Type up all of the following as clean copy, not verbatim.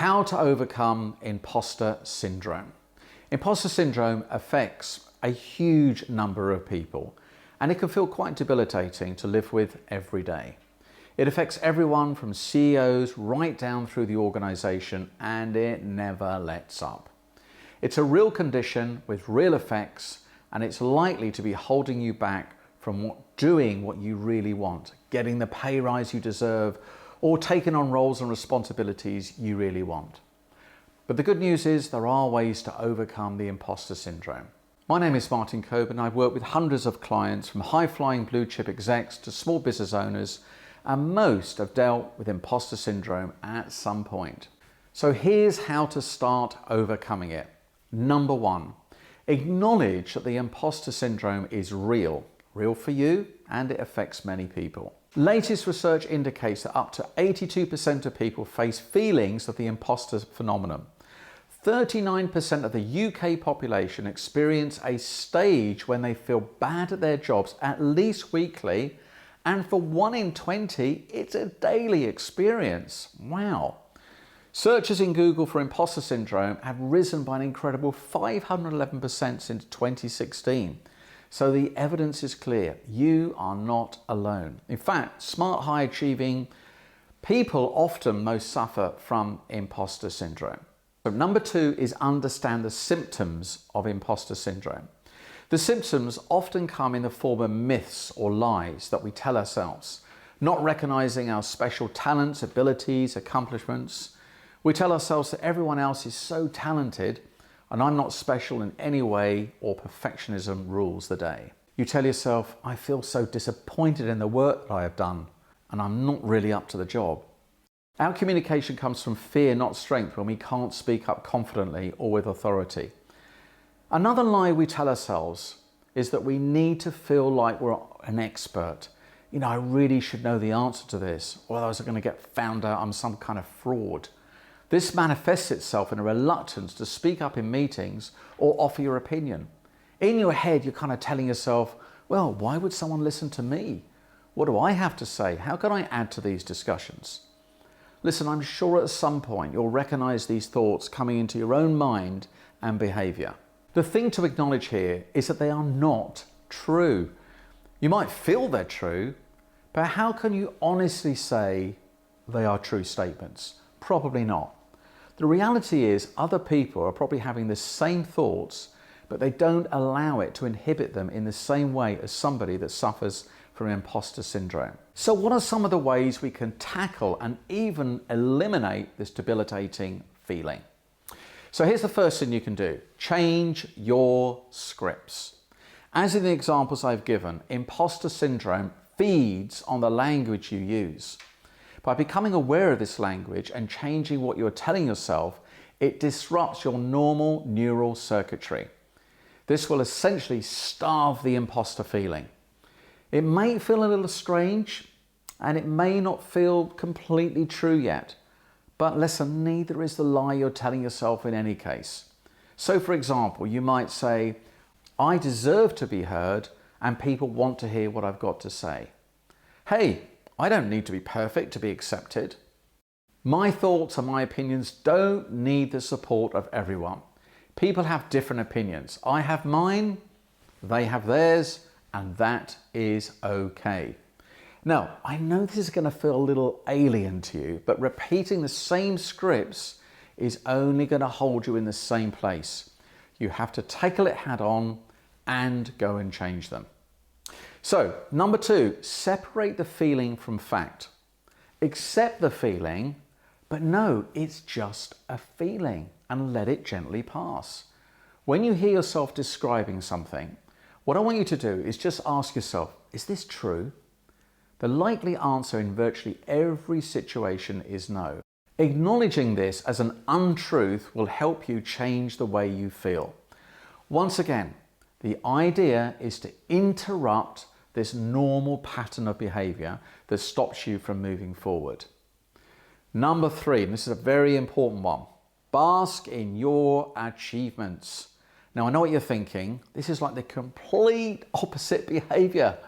How to overcome imposter syndrome. Imposter syndrome affects a huge number of people, and it can feel quite debilitating to live with every day. It affects everyone from CEOs right down through the organization, and it never lets up. It's a real condition with real effects, and it's likely to be holding you back from doing what you really want, getting the pay rise you deserve, or taking on roles and responsibilities you really want. But the good news is there are ways to overcome the imposter syndrome. My name is Martin Coburn. I've worked with hundreds of clients, from high-flying blue-chip execs to small business owners, and most have dealt with imposter syndrome at some point. So here's how to start overcoming it. Number one, acknowledge that the imposter syndrome is real for you, and it affects many people. Latest research indicates that up to 82% of people face feelings of the imposter phenomenon. 39% of the UK population experience a stage when they feel bad at their jobs at least weekly, and for 1 in 20, it's a daily experience. Wow. Searches in Google for imposter syndrome have risen by an incredible 511% since 2016. So the evidence is clear. You are not alone. In fact, smart, high-achieving people often most suffer from imposter syndrome. So number two is understand the symptoms of imposter syndrome. The symptoms often come in the form of myths or lies that we tell ourselves, not recognizing our special talents, abilities, accomplishments. We tell ourselves that everyone else is so talented and I'm not special in any way, or perfectionism rules the day. You tell yourself, I feel so disappointed in the work that I have done and I'm not really up to the job. Our communication comes from fear, not strength, when we can't speak up confidently or with authority. Another lie we tell ourselves is that we need to feel like we're an expert. I really should know the answer to this, or otherwise I'm going to get found out I'm some kind of fraud. This manifests itself in a reluctance to speak up in meetings or offer your opinion. In your head, you're kind of telling yourself, well, why would someone listen to me? What do I have to say? How can I add to these discussions? Listen, I'm sure at some point you'll recognize these thoughts coming into your own mind and behavior. The thing to acknowledge here is that they are not true. You might feel they're true, but how can you honestly say they are true statements? Probably not. The reality is other people are probably having the same thoughts, but they don't allow it to inhibit them in the same way as somebody that suffers from imposter syndrome. So what are some of the ways we can tackle and even eliminate this debilitating feeling? So here's the first thing you can do. Change your scripts. As in the examples I've given, imposter syndrome feeds on the language you use. By becoming aware of this language and changing what you're telling yourself, it disrupts your normal neural circuitry. This will essentially starve the imposter feeling. It may feel a little strange, and it may not feel completely true yet, but listen, neither is the lie you're telling yourself in any case. So for example, you might say, I deserve to be heard and people want to hear what I've got to say. Hey, I don't need to be perfect to be accepted. My thoughts and my opinions don't need the support of everyone. People have different opinions. I have mine, they have theirs, and that is okay. Now, I know this is going to feel a little alien to you, but repeating the same scripts is only going to hold you in the same place. You have to tackle it head on and go and change them. So, number two, separate the feeling from fact. Accept the feeling, but know it's just a feeling and let it gently pass. When you hear yourself describing something, what I want you to do is just ask yourself, is this true? The likely answer in virtually every situation is no. Acknowledging this as an untruth will help you change the way you feel. Once again, the idea is to interrupt this normal pattern of behavior that stops you from moving forward. Number three, and this is a very important one, bask in your achievements. Now, I know what you're thinking. This is like the complete opposite behavior,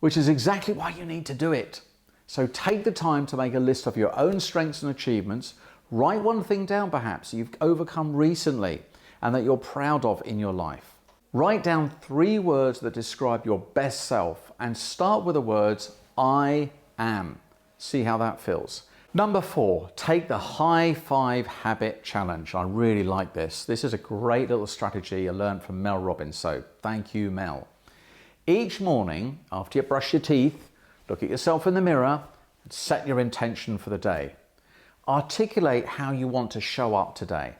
which is exactly why you need to do it. So take the time to make a list of your own strengths and achievements, Write one thing down perhaps you've overcome recently and that you're proud of in your life. Write down 3 words that describe your best self and start with the words I am. See how that feels. Number 4, take the high 5 habit challenge. I really like this. This is a great little strategy I learned from Mel Robbins, so thank you, Mel. Each morning, after you brush your teeth, look at yourself in the mirror and set your intention for the day. Articulate how you want to show up today,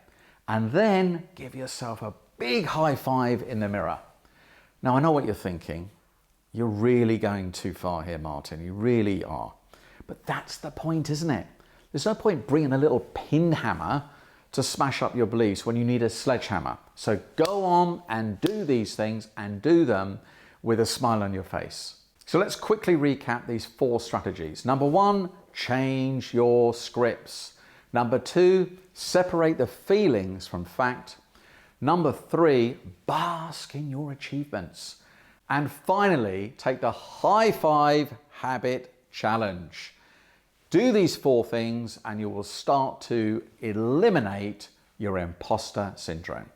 and then give yourself a big high 5 in the mirror. Now, I know what you're thinking. You're really going too far here, Martin. You really are. But that's the point, isn't it? There's no point bringing a little pin hammer to smash up your beliefs when you need a sledgehammer. So go on and do these things and do them with a smile on your face. So let's quickly recap these 4 strategies. Number 1, change your scripts. Number 2, separate the feelings from fact. Number 3, bask in your achievements. And finally, take the high 5 habit challenge. Do these 4 things and you will start to eliminate your imposter syndrome.